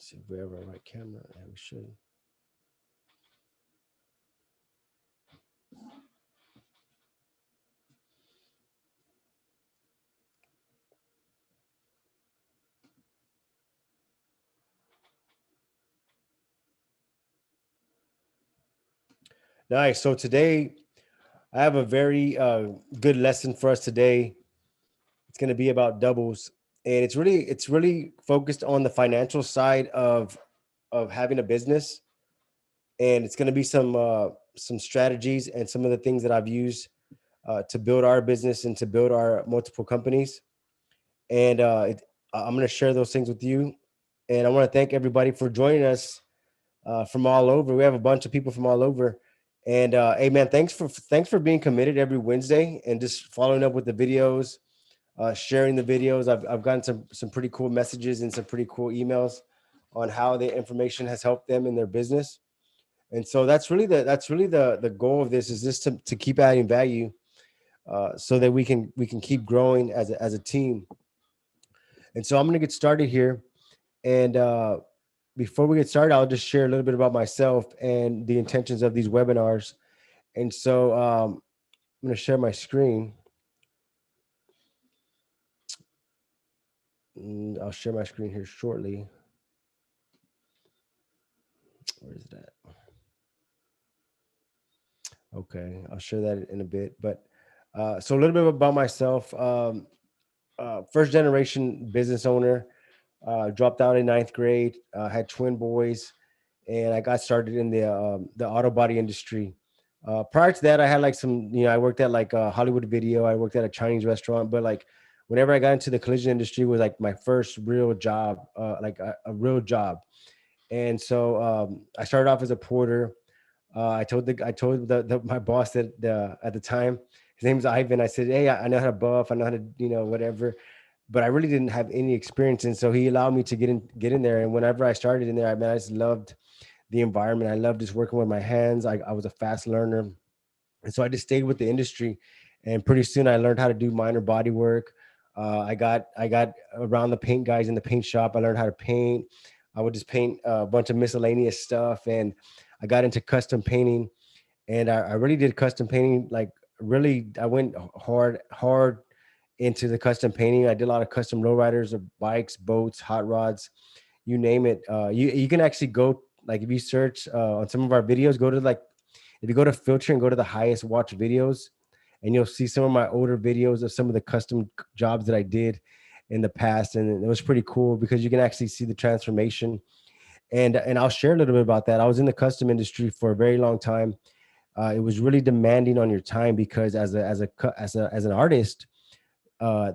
See if we have our right camera. Yeah, we should. Nice. So today I have a very good lesson for us today. It's going to be about doubles, and it's really focused on the financial side of having a business, and it's going to be some strategies and some of the things that I've used to build our business and to build our multiple companies. And I'm going to share those things with you. And I want to thank everybody for joining us from all over. We have a bunch of people from all over. And hey, man, thanks for being committed every Wednesday and just following up with the videos, sharing the videos. I've gotten some pretty cool messages and some pretty cool emails on how the information has helped them in their business. And so that's really the goal of this is just to keep adding value, so that we can keep growing as a team. And so I'm going to get started here. And before we get started, I'll just share a little bit about myself and the intentions of these webinars. And so I'm going to share my screen. I'll share my screen here shortly. Where is that? Okay, I'll share that in a bit. But so a little bit about myself. First generation business owner. Dropped out in ninth grade. Had twin boys, and I got started in the auto body industry. Prior to that, I had like I worked at like Hollywood Video. I worked at a Chinese restaurant, but like whenever I got into the collision industry was like my first real job, like a real job. And so I started off as a porter. I told my boss that at the time, his name's Ivan. I said, "Hey, I know how to buff. I know how to whatever." But I really didn't have any experience, and so he allowed me to get in there. And whenever I started in there, I just loved the environment. I loved just working with my hands. I was a fast learner, and so I just stayed with the industry. And pretty soon, I learned how to do minor body work. I got around the paint guys in the paint shop. I learned how to paint. I would just paint a bunch of miscellaneous stuff, and I got into custom painting. And I really did custom painting. Like really, I went hard into the custom painting. I did a lot of custom lowriders of bikes, boats, hot rods, you name it. You can actually go, like, if you search on some of our videos, go to like, if you go to filter and go to the highest watch videos, and you'll see some of my older videos of some of the custom jobs that I did in the past. And it was pretty cool because you can actually see the transformation. And I'll share a little bit about that. I was in the custom industry for a very long time. It was really demanding on your time because as an artist,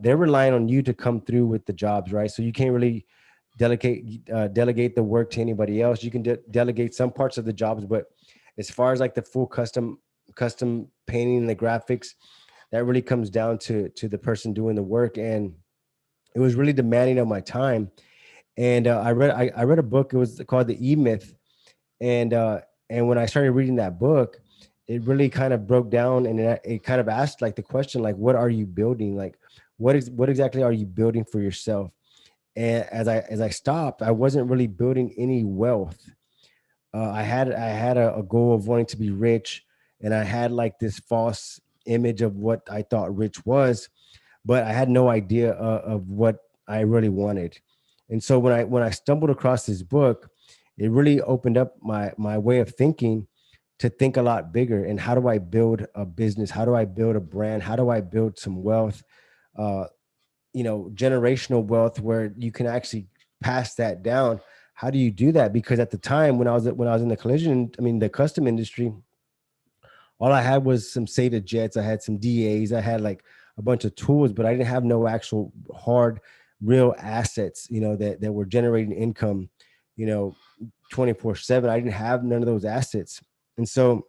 they're relying on you to come through with the jobs, right? So you can't really delegate the work to anybody else. You can delegate some parts of the jobs, but as far as like the full custom painting and the graphics, that really comes down to the person doing the work. And it was really demanding of my time. And I read a book. It was called The E Myth. And when I started reading that book, it really kind of broke down, and it kind of asked like the question, like, what are you building? Like, what exactly are you building for yourself? And as I stopped, I wasn't really building any wealth. I had a goal of wanting to be rich, and I had like this false image of what I thought rich was, but I had no idea of what I really wanted. And so when I stumbled across this book, it really opened up my way of thinking to think a lot bigger. And how do I build a business? How do I build a brand? How do I build some wealth? Uh, Generational wealth where you can actually pass that down. How do you do that? Because at the time when I was in the the custom industry, all I had was some SATA jets. I had some DAs. I had like a bunch of tools, but I didn't have no actual hard, real assets, that were generating income, you know, 24/7. I didn't have none of those assets. And so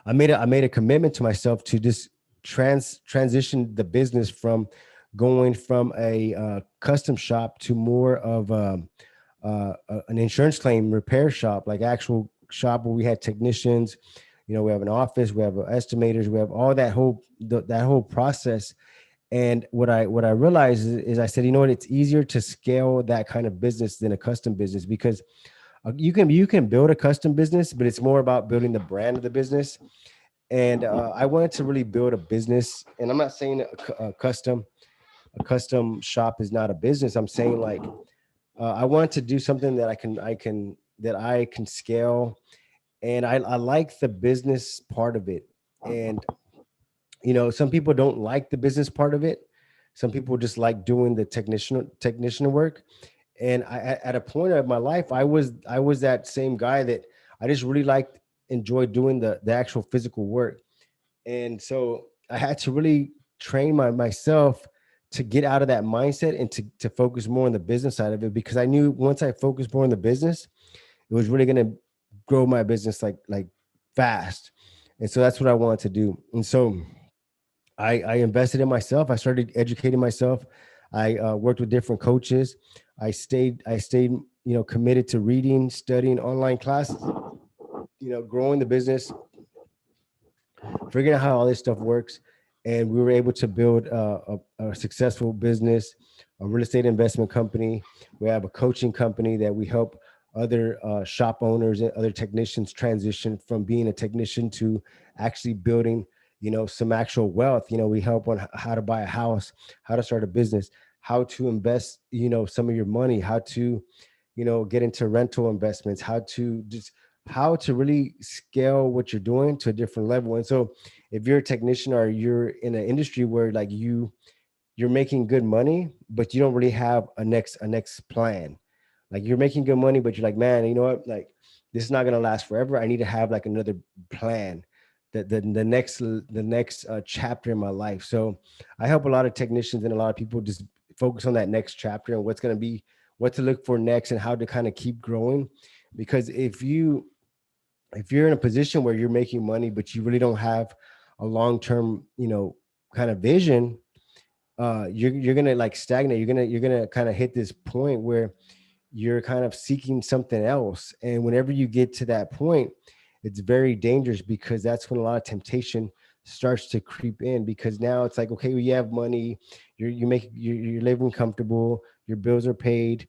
I made a commitment to myself to just transition the business from going from a custom shop to more of an insurance claim repair shop, like actual shop where we had technicians. We have an office, we have estimators, we have all that whole process. And what I realized is I said, you know what, it's easier to scale that kind of business than a custom business, because you can build a custom business, but it's more about building the brand of the business. And I wanted to really build a business, and I'm not saying a custom shop is not a business. I'm saying like I wanted to do something that I can scale, and I like the business part of it. And some people don't like the business part of it. Some people just like doing the technician work. And at a point of my life, I was that same guy that I just really liked enjoyed doing the actual physical work. And so I had to really train myself to get out of that mindset and to focus more on the business side of it, because I knew once I focused more on the business, it was really going to grow my business like fast. And so that's what I wanted to do. And so I invested in myself. I started educating myself. I worked with different coaches. I stayed committed to reading, studying online classes, growing the business, figuring out how all this stuff works. And we were able to build a successful business, a real estate investment company. We have a coaching company that we help other shop owners and other technicians transition from being a technician to actually building, some actual wealth. We help on how to buy a house, how to start a business, how to invest, some of your money, how to, get into rental investments, how to really scale what you're doing to a different level. And so if you're a technician or you're in an industry where like you're making good money, but you don't really have a next plan. Like you're making good money, but you're like, man, you know what? Like this is not gonna last forever. I need to have like another plan, the next chapter in my life. So I help a lot of technicians and a lot of people just focus on that next chapter and what to look for next and how to kind of keep growing. Because if you're in a position where you're making money but you really don't have a long-term kind of vision, you're gonna like stagnate. You're gonna kind of hit this point where you're kind of seeking something else. And whenever you get to that point, it's very dangerous, because that's when a lot of temptation starts to creep in. Because now it's like, okay, well, you have money, you're living comfortable, your bills are paid,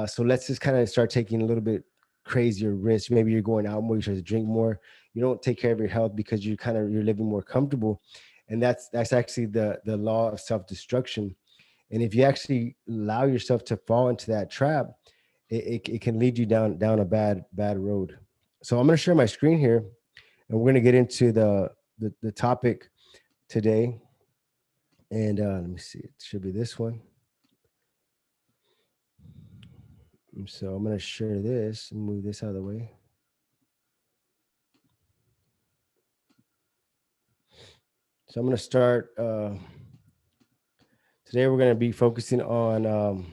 so let's just kind of start taking a little bit crazier risks. Maybe you're going out more, you start to drink more, you don't take care of your health because you're living more comfortable. And that's actually the law of self-destruction. And if you actually allow yourself to fall into that trap, it can lead you down a bad road. So I'm going to share my screen here, and we're going to get into the topic today. And let me see, it should be this one. So I'm going to share this and move this out of the way. So I'm going to start. Today we're going to be focusing on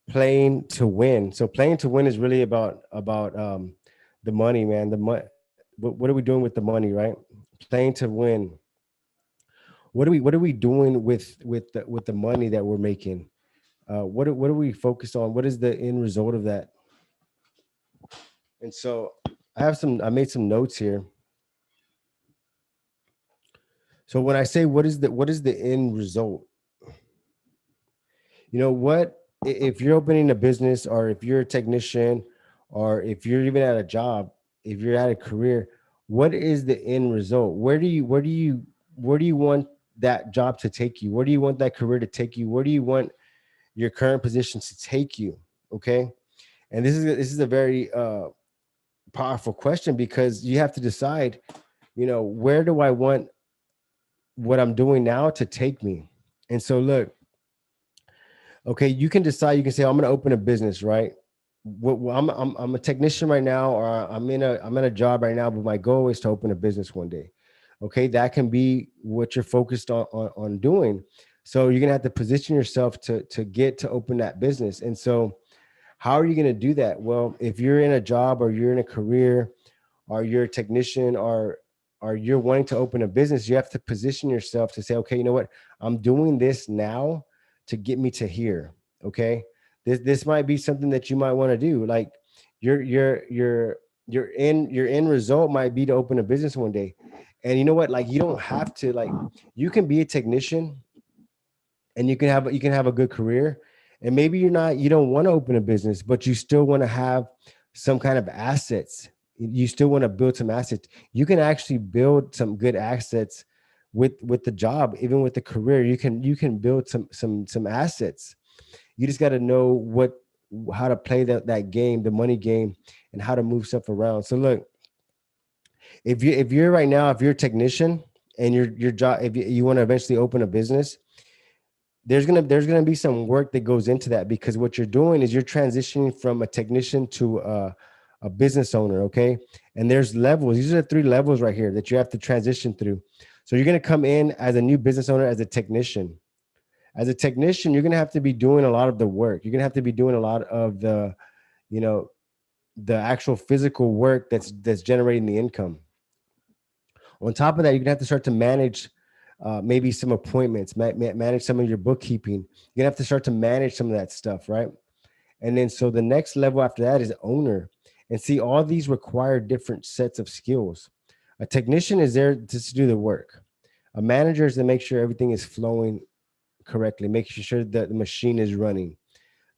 playing to win. So playing to win is really about the money, man. The money. What are we doing with the money, right? Playing to win. What are we doing with the money that we're making? What are we focused on? What is the end result of that? And so I made some notes here. So when I say what is the end result, what, if you're opening a business, or if you're a technician, or if you're even at a job, if you're at a career, what is the end result? Where do you want that job to take you? Where do you want that career to take you? Where do you want your current position to take you? Okay. And this is a very powerful question, because you have to decide, where do I want what I'm doing now to take me? And so look, okay, you can decide. You can say, I'm going to open a business, right? I'm a technician right now, or I'm in a job right now, but my goal is to open a business one day. Okay, that can be what you're focused on doing. So you're gonna have to position yourself to get to open that business. And so, how are you gonna do that? Well, if you're in a job, or you're in a career, or you're a technician, or you're wanting to open a business, you have to position yourself to say, okay, you know what, I'm doing this now to get me to here. Okay, this might be something that you might want to do. Like your end result might be to open a business one day. And you know what, like you don't have to, like, you can be a technician and you can have a good career, and maybe you don't want to open a business, but you still want to have some kind of assets. You still want to build some assets. You can actually build some good assets with the job. Even with the career, you can build some assets. You just got to know how to play that game, the money game, and how to move stuff around. So look, if you're right now, if you're a technician and your job, if you want to eventually open a business, there's gonna be some work that goes into that, because what you're doing is you're transitioning from a technician to a business owner. Okay, and there's levels. These are the three levels right here that you have to transition through. So you're gonna come in as a new business owner, as a technician. As a technician, you're gonna have to be doing a lot of the work. You're gonna have to be doing a lot of you know, the actual physical work that's generating the income. On top of that, you're gonna have to start to manage maybe some appointments, manage some of your bookkeeping. You're gonna have to start to manage some of that stuff, right? And then so the next level after that is owner. And see, all these require different sets of skills. A technician is there just to do the work. A manager is to make sure everything is flowing correctly, making sure that the machine is running.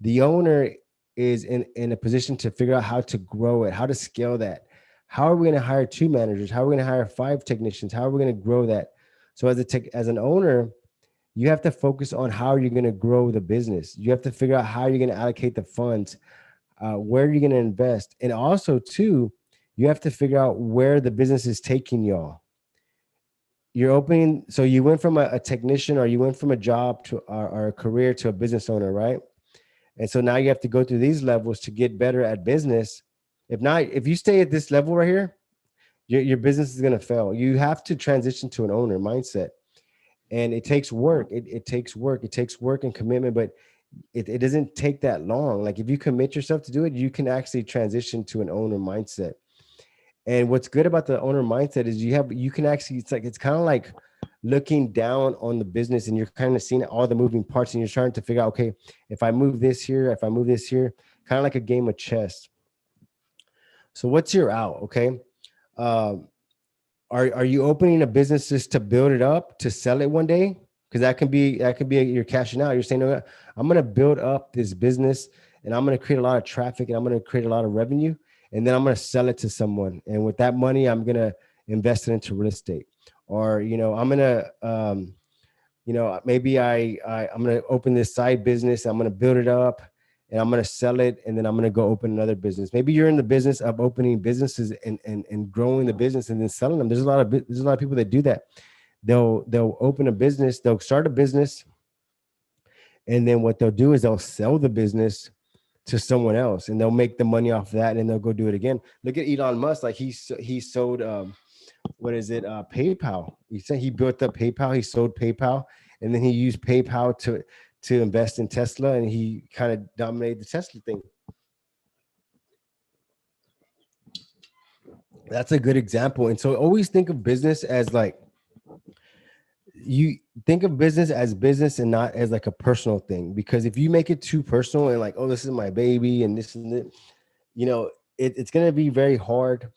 The owner is in a position to figure out how to grow it, how to scale that. How are we going to hire two managers? How are we going to hire five technicians? How are we going to grow that? So as an owner, you have to focus on how you're going to grow the business. You have to figure out how you're going to allocate the funds, where you're going to invest, and also too, you have to figure out where the business is taking y'all. You're opening, so you went from a technician, or you went from a job to or a career to a business owner, right? And so now you have to go through these levels to get better at business. If not, if you stay at this level right here, your business is going to fail. You have to transition to an owner mindset, and it takes work. It takes work. It takes work and commitment, but it doesn't take that long. Like if you commit yourself to do it, you can actually transition to an owner mindset. And what's good about the owner mindset is you can actually, it's kind of like looking down on the business, and you're kind of seeing all the moving parts, and you're trying to figure out, okay, if I move this here, if I move this here, kind of like a game of chess. So what's your out? Okay. Um, are you opening a business just to build it up to sell it one day? Because you're cashing out. You're saying, no, I'm going to build up this business, and I'm going to create a lot of traffic, and I'm going to create a lot of revenue, and then I'm going to sell it to someone. And with that money, I'm going to invest it into real estate. Or, I'm going to, maybe I'm going to open this side business. I'm going to build it up, and I'm going to sell it, and then I'm going to go open another business. Maybe you're in the business of opening businesses and growing the business and then selling them. There's a lot of people that do that. They'll open a business, they'll start a business, and then what they'll do is they'll sell the business to someone else, and they'll make the money off of that, and then they'll go do it again. Look at Elon Musk. Like he sold what is it? PayPal. He said he built up PayPal. He sold PayPal, and then he used PayPal to invest in Tesla, and he kind of dominated the Tesla thing. That's a good example. And so always think of business as like, you think of business as business and not as like a personal thing. Because if you make it too personal and like, oh, this is my baby and this and it, it's going to be very hard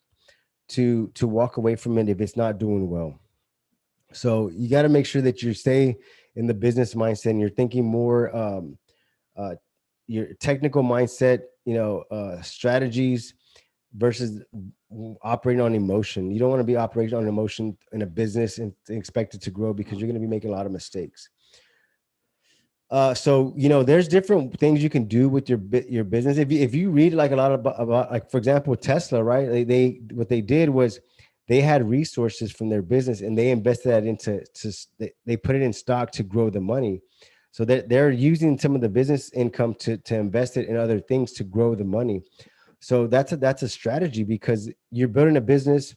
to walk away from it if it's not doing well. So you got to make sure that you stay in the business mindset, and you're thinking more uh, your technical mindset, strategies versus operating on emotion. You don't want to be operating on emotion in a business and expect it to grow, because you're going to be making a lot of mistakes. So there's different things you can do with your business. If you read like a lot about like, for example, Tesla, right? They what they did was they had resources from their business, and they invested that they put it in stock to grow the money. So that they're using some of the business income to invest it in other things to grow the money. So that's a strategy, because you're building a business.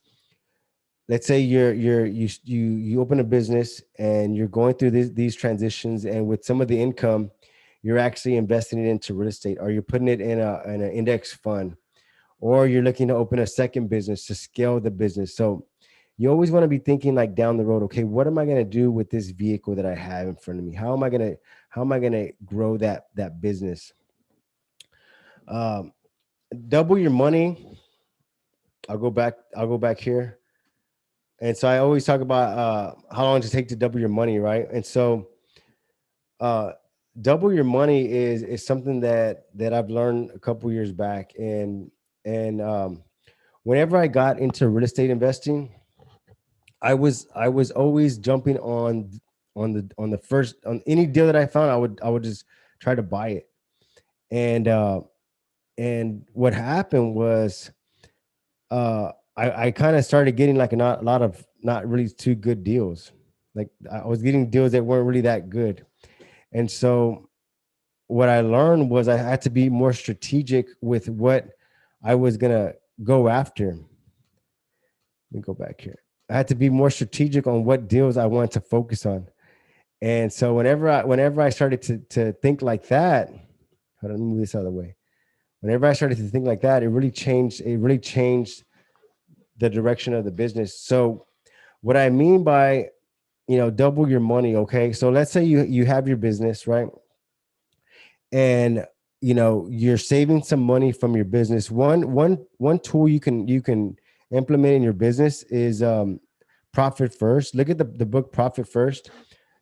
Let's say you open a business, and you're going through these transitions, and with some of the income, you're actually investing it into real estate, or you're putting it in an index fund, or you're looking to open a second business to scale the business. So you always want to be thinking like down the road, okay, what am I going to do with this vehicle that I have in front of me? How am I going to grow that business? Um, Double your money. I'll go back here. And so I always talk about how long does it take to double your money, right? And so uh, double your money is something that I've learned a couple years back, and whenever I got into real estate investing, I was always jumping on the first on any deal that I found. I would just try to buy it, and and what happened was I kind of started getting like a lot of not really too good deals. Like I was getting deals that weren't really that good, and so what I learned was I had to be more strategic with what I was gonna go after. Let me go back here. I had to be more strategic on what deals I wanted to focus on. And so whenever I started to think like that, hold on, let me move this out of the way. Whenever I started to think like that, it really changed the direction of the business. So what I mean by, double your money, okay? So let's say you have your business, right? And you're saving some money from your business. One tool you can implement in your business is Profit First. Look at the book Profit First.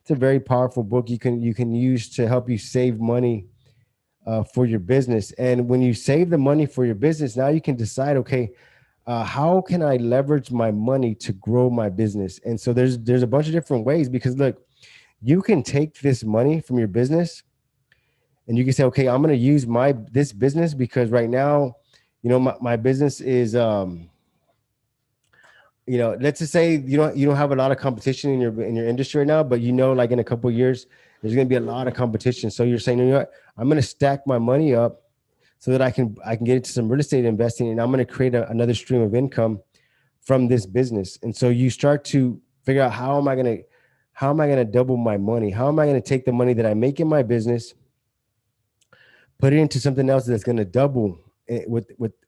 It's a very powerful book you can use to help you save money for your business. And when you save the money for your business, now you can decide, okay, how can I leverage my money to grow my business? And so there's a bunch of different ways, because look, you can take this money from your business and you can say, okay, I'm going to use this business because right now, my business is, let's just say you don't have a lot of competition in your industry right now, but like in a couple of years, there's going to be a lot of competition. So you're saying, what, I'm going to stack my money up so that I can get into some real estate investing, and I'm going to create another stream of income from this business. And so you start to figure out, how am I going to double my money? How am I going to take the money that I make in my business, put it into something else that's going to double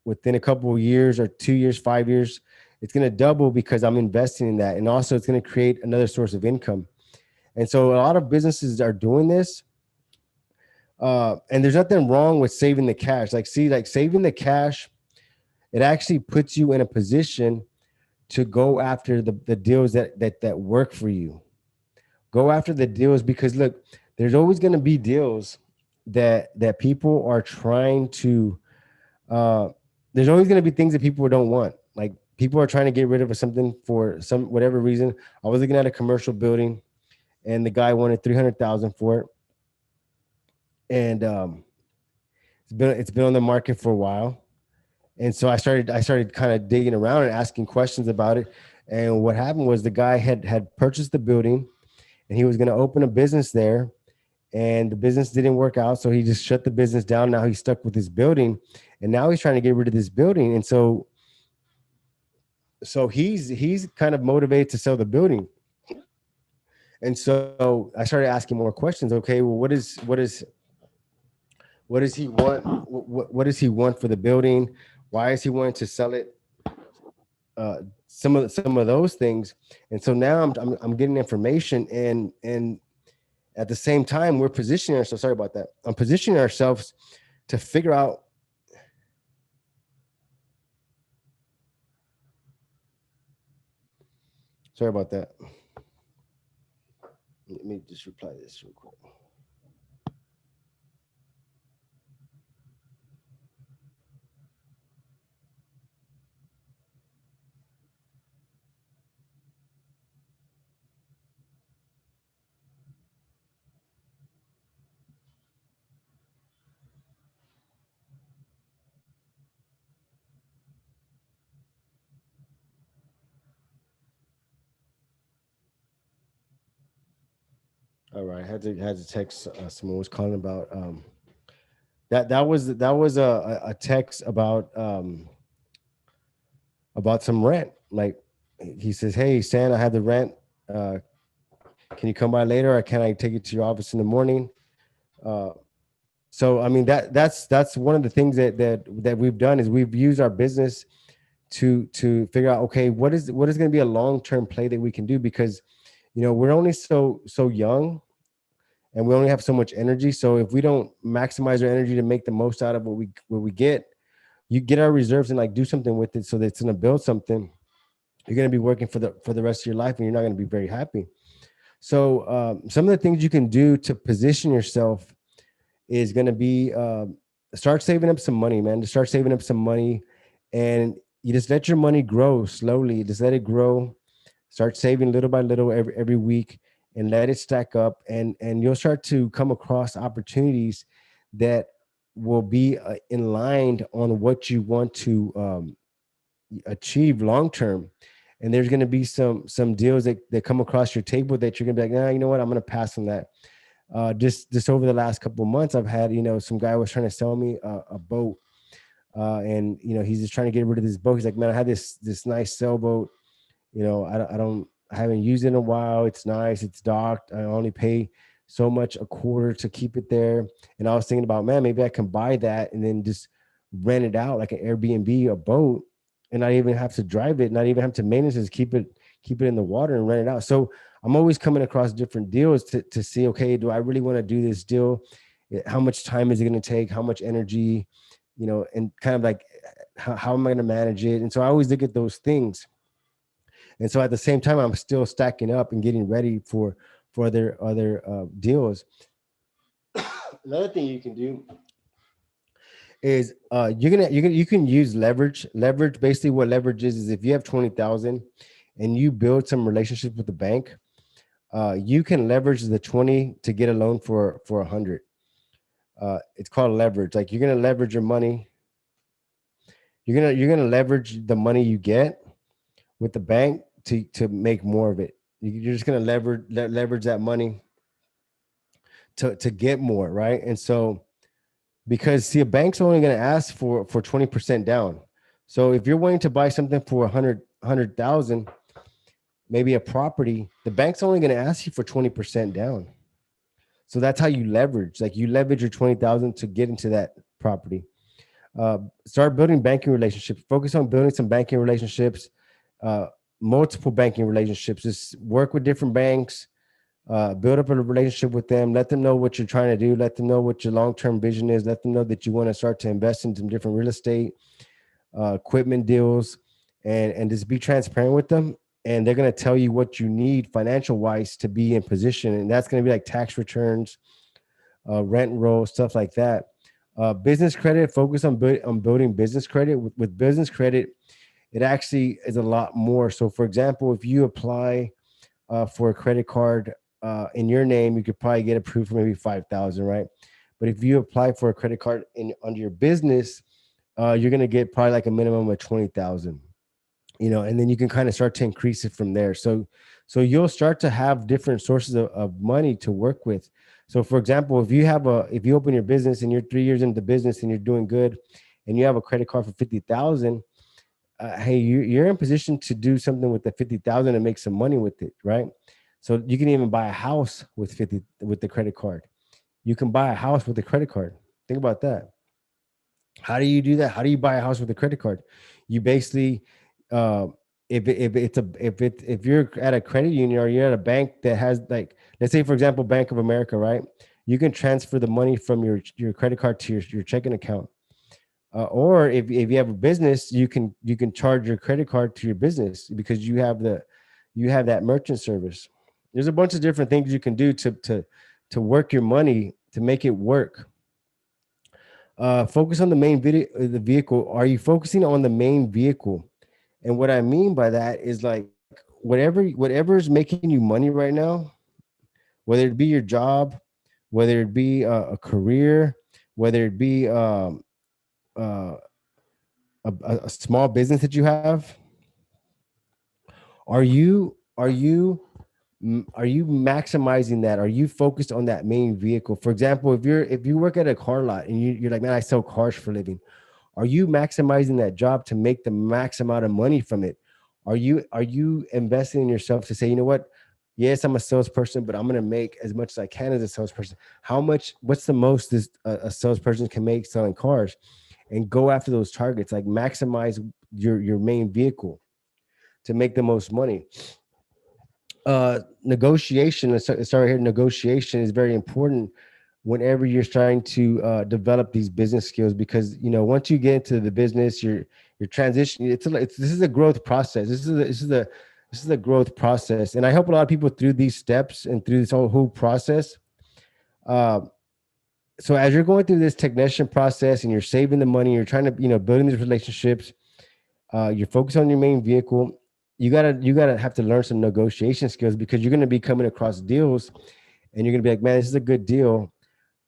within a couple of years, or 2 years, 5 years. It's going to double because I'm investing in that. And also it's going to create another source of income. And so a lot of businesses are doing this. And there's nothing wrong with saving the cash. Like saving the cash, it actually puts you in a position to go after the deals that work for you. Go after the deals, because look, there's always going to be deals that people are trying to, uh there's always going to be things that people don't want. Like people are trying to get rid of something for some whatever reason. I was looking at a commercial building, and the guy wanted 300,000 for it. And it's been on the market for a while. And so I started kind of digging around and asking questions about it. And what happened was the guy had purchased the building, and he was going to open a business there, and the business didn't work out. So he just shut the business down. Now he's stuck with his building, and now he's trying to get rid of this building. And so he's kind of motivated to sell the building. And so I started asking more questions. Okay, well, what does he want? What does he want for the building? Why is he wanting to sell it? Some of those things. And so now I'm getting information, and at the same time we're positioning ourselves. Sorry about that. I'm positioning ourselves to figure out. Sorry about that. Let me just reply to this real quick. All right, I had to text someone was calling about that was a text about some rent. Like he says, "Hey, Stan, I have the rent. Uh, can you come by later, or can I take it to your office in the morning?" Uh, so I mean that's one of the things that we've done is we've used our business to figure out, okay, what is going to be a long-term play that we can do, because we're only so young, and we only have so much energy. So if we don't maximize our energy to make the most out of what we get, you get our reserves and like do something with it so that it's going to build something. You're going to be working for the rest of your life, and you're not going to be very happy. So some of the things you can do to position yourself is going to be start saving up some money, man. To start saving up some money, and you just let your money grow slowly. Just let it grow. Start saving little by little every week, and let it stack up, and you'll start to come across opportunities that will be in line on what you want to achieve long term. And there's going to be some deals that come across your table that you're going to be like, nah, you know what, I'm going to pass on that. Just over the last couple of months, I've had, some guy was trying to sell me a boat, and he's just trying to get rid of this boat. He's like, man, I had this nice sailboat. I haven't used it in a while. It's nice. It's docked. I only pay so much a quarter to keep it there. And I was thinking about, man, maybe I can buy that and then just rent it out like an Airbnb, a boat, and not even have to drive it, not even have to maintenance, just keep it in the water and rent it out. So I'm always coming across different deals to see, okay, do I really want to do this deal? How much time is it going to take? How much energy, and kind of like, how am I going to manage it? And so I always look at those things. And so at the same time, I'm still stacking up and getting ready for other deals. Another thing you can do is you can use leverage. Leverage, basically what leverage is if you have 20,000 and you build some relationship with the bank, you can leverage the 20 to get a loan for 100. It's called leverage. Like, you're gonna leverage your money. You're gonna leverage the money you get with the bank to make more of it. You're just gonna leverage that money to get more, right? And so, because see, a bank's only going to ask for 20% down. So if you're willing to buy something for 100,000, maybe a property, the bank's only going to ask you for 20% down. So that's how you leverage. Like, you leverage your 20,000 to get into that property. Start building banking relationships. Focus on building some banking relationships, uh, multiple banking relationships. Just work with different banks, build up a relationship with them. Let them know what you're trying to do. Let them know what your long-term vision is. Let them know that you want to start to invest in some different real estate, equipment deals, and just be transparent with them. And they're going to tell you what you need financial wise to be in position. And that's going to be like tax returns, rent roll, stuff like that. Business credit, focus on building business credit. With business credit, it actually is a lot more. So for example, if you apply for a credit card in your name, you could probably get approved for maybe 5,000, right? But if you apply for a credit card under your business, you're going to get probably like a minimum of 20,000, and then you can kind of start to increase it from there. So you'll start to have different sources of money to work with. So for example, if you open your business and you're 3 years into the business and you're doing good and you have a credit card for 50,000, hey, you're in position to do something with the 50,000 and make some money with it, right? So you can even buy a house with the credit card. You can buy a house with a credit card. Think about that. How do you do that? How do you buy a house with a credit card? You basically, uh, if you're at a credit union or you're at a bank that has, like, let's say for example, Bank of America, right? You can transfer the money from your credit card to your checking account. Or if you have a business, you can charge your credit card to your business because you have that merchant service. There's a bunch of different things you can do to work your money to make it work. Focus on the vehicle. Are you focusing on the main vehicle? And what I mean by that is, like, whatever is making you money right now, whether it be your job, whether it be a career, whether it be uh, a small business that you have, are you maximizing that? Are you focused on that main vehicle? For example, if you work at a car lot and you're like, man, I sell cars for a living, are you maximizing that job to make the max amount of money from it? Are you investing in yourself to say, you know what, yes, I'm a salesperson, but I'm going to make as much as I can as a salesperson. What's the most a salesperson can make selling cars? And go after those targets, like maximize your main vehicle to make the most money. Negotiation, let's start here. Negotiation is very important whenever you're trying to develop these business skills, because once you get into the business, you're transitioning. This is a growth process. This is This is a growth process, and I help a lot of people through these steps and through this whole process. Uh, so as you're going through this technician process and you're saving the money, you're trying to, building these relationships, you're focused on your main vehicle. You gotta have to learn some negotiation skills, because you're gonna be coming across deals and you're gonna be like, man, this is a good deal.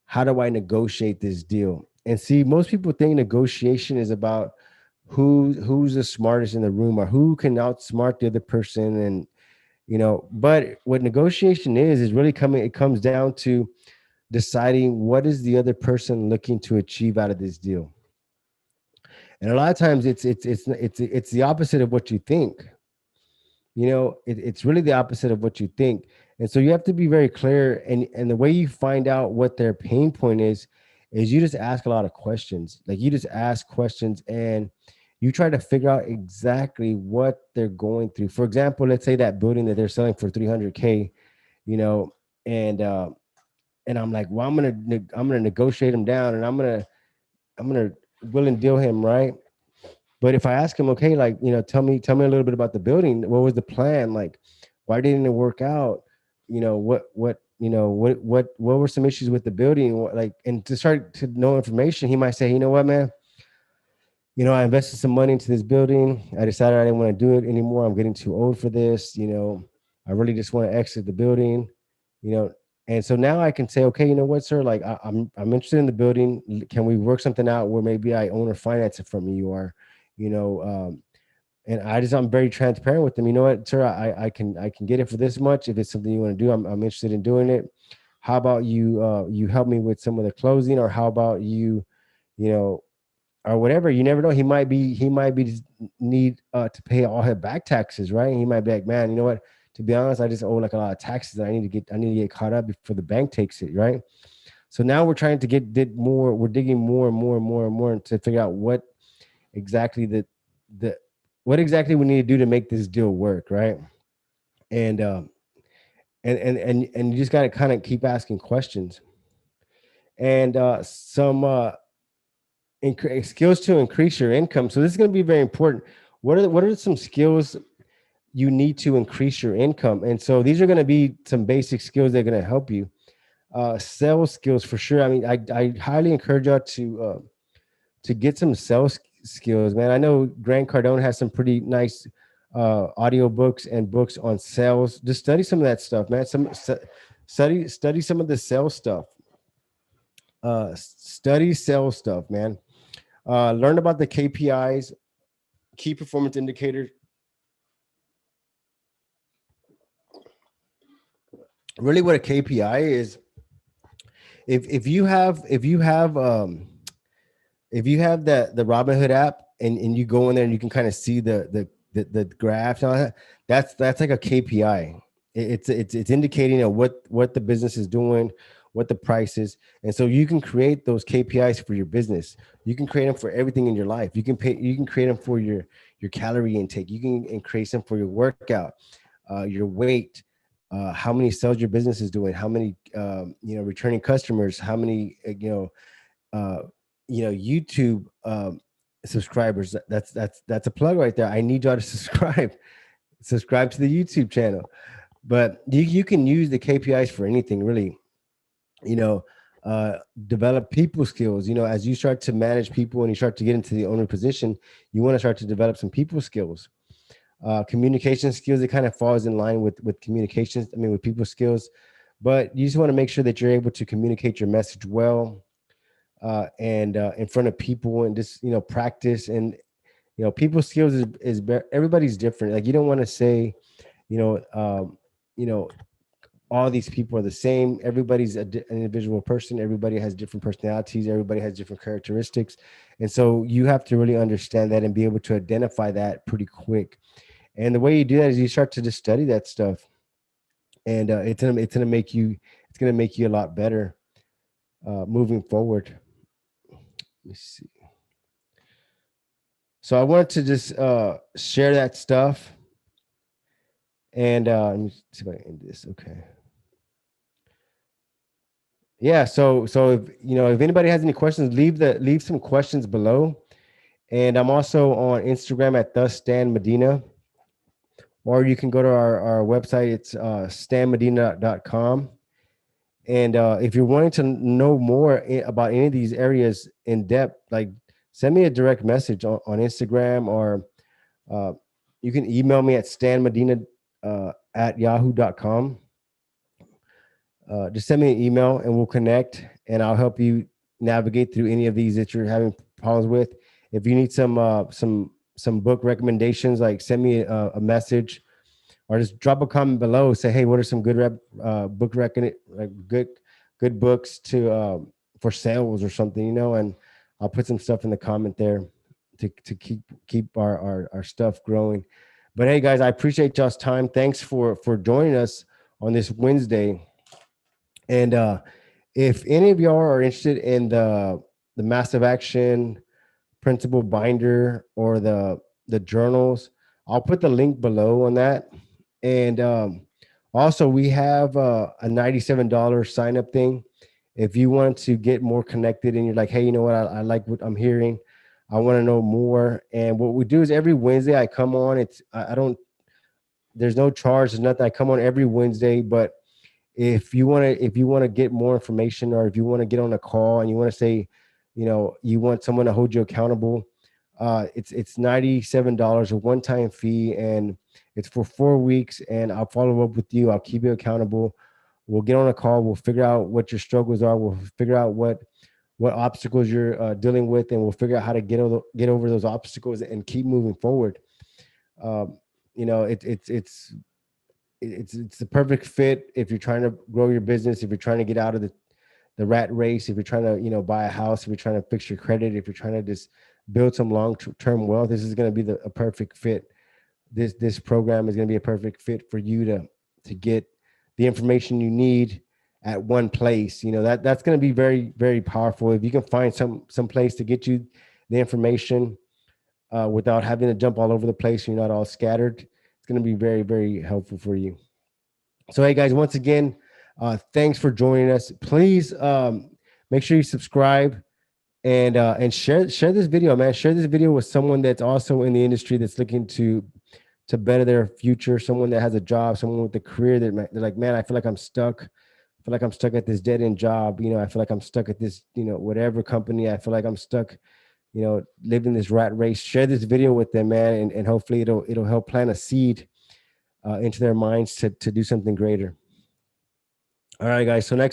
How do I negotiate this deal? And see, most people think negotiation is about who's the smartest in the room, or who can outsmart the other person. And but what negotiation is really coming, it comes down to deciding what is the other person looking to achieve out of this deal. And a lot of times it's the opposite of what you think. It's really the opposite of what you think. And so you have to be very clear, and the way you find out what their pain point is you just ask a lot of questions. Like, you just ask questions and you try to figure out exactly what they're going through. For example, let's say that building that they're selling for 300K, you know and and I'm like, well, I'm gonna negotiate him down, and I'm gonna will and deal him, right? But if I ask him, okay, like, tell me a little bit about the building. What was the plan? Like, why didn't it work out? What were some issues with the building? And to start to know information, he might say, you know what, man, I invested some money into this building. I decided I didn't want to do it anymore. I'm getting too old for this. I really just want to exit the building. You know, and so now I can say, okay, you know what, sir? Like, I'm interested in the building. Can we work something out where maybe I own or finance it from you, or, you know, and I'm very transparent with them. You know what, sir? I can get it for this much if it's something you want to do. I'm interested in doing it. How about you help me with some of the closing, or how about you know or whatever. You never know. He might be just need to pay all his back taxes, right? And he might be like, man, you know what? To be honest, I just owe like a lot of taxes that I need to get caught up before the bank takes it, right? So now we're trying to did more. We're digging more and more and more and more to figure out exactly the what exactly we need to do to make this deal work, right? And and you just got to kind of keep asking questions, and some skills to increase your income. So this is going to be very important. What are some skills you need to increase your income? And so these are going to be some basic skills that are going to help you. Sales skills for sure. I mean, I highly encourage y'all to get some sales skills, man. I know Grant Cardone has some pretty nice audio books and books on sales. Just study some of that stuff, man. Study some of the sales stuff. Study sales stuff, man. Learn about the KPIs, key performance indicators. Really, what a KPI is, if you have the Robinhood app, and you go in there and you can kind of see the graph and all that, that's like a KPI. It's indicating what the business is doing, what the price is. And so you can create those KPIs for your business. You can create them for everything in your life. You can create them for your calorie intake. You can create them for your workout, your weight, how many sales your business is doing, how many returning customers, how many YouTube subscribers. That's a plug right there. I need y'all to subscribe to the YouTube channel. But you can use the KPIs for anything, really. you know Develop people skills. As you start to manage people and you start to get into the owner position, you want to start to develop some people skills. Communication skills, it kind of falls in line with communications, with people skills. But you just want to make sure that you're able to communicate your message well, and in front of people, and just practice. And people skills everybody's different. Like, you don't want to say, you know you know all these people are the same. Everybody's an individual person. Everybody has different personalities. Everybody has different characteristics. And so you have to really understand that and be able to identify that pretty quick. And the way you do that is you start to just study that stuff, and it's gonna make you a lot better moving forward. Let me see. So I wanted to just share that stuff, and let me see if I can end this. Okay. Yeah. So if anybody has any questions, leave some questions below. And I'm also on Instagram at the Stan Medina, or you can go to our website. It's stanmedina.com. And if you're wanting to know more about any of these areas in depth, like send me a direct message on Instagram, or uh, you can email me at stanmedina at yahoo.com. Just send me an email and we'll connect, and I'll help you navigate through any of these that you're having problems with. If you need some book recommendations, like send me a message, or just drop a comment below. Say, hey, what are some book like good books to for sales or something, and I'll put some stuff in the comment there to keep our stuff growing. But hey, guys, I appreciate y'all's time. Thanks for joining us on this Wednesday. And if any of y'all are interested in the Massive Action Principle Binder or the journals, I'll put the link below on that. And also, we have a $97 sign up thing. If you want to get more connected and you're like, hey, you know what? I like what I'm hearing. I want to know more. And what we do is every Wednesday I come on. I don't, there's no charge, there's nothing. I come on every Wednesday, but if you want to get more information, or if you want to get on a call and you want to say, you want someone to hold you accountable, it's $97, a one-time fee, and it's for 4 weeks, and I'll follow up with you. I'll keep you accountable. We'll get on a call. We'll figure out what your struggles are. We'll figure out what obstacles you're dealing with, and we'll figure out how to get over those obstacles and keep moving forward. Um, you know, it's the perfect fit if you're trying to grow your business, if you're trying to get out of the rat race, if you're trying to buy a house, if you're trying to fix your credit, if you're trying to just build some long-term wealth. This is going to be a perfect fit. This program is going to be a perfect fit for you to get the information you need at one place. That's going to be very, very powerful if you can find some place to get you the information without having to jump all over the place. You're not all scattered. It's going to be very, very helpful for you. So, hey guys, once again, thanks for joining us. Please make sure you subscribe and share this video, man. Share this video with someone that's also in the industry, that's looking to better their future. Someone that has a job, someone with a career they're like, man, I feel like I'm stuck. I feel like I'm stuck at this dead end job. I feel like I'm stuck at this, whatever company. I feel like I'm stuck, living this rat race. Share this video with them, man, and hopefully it'll help plant a seed into their minds to do something greater. All right, guys. So next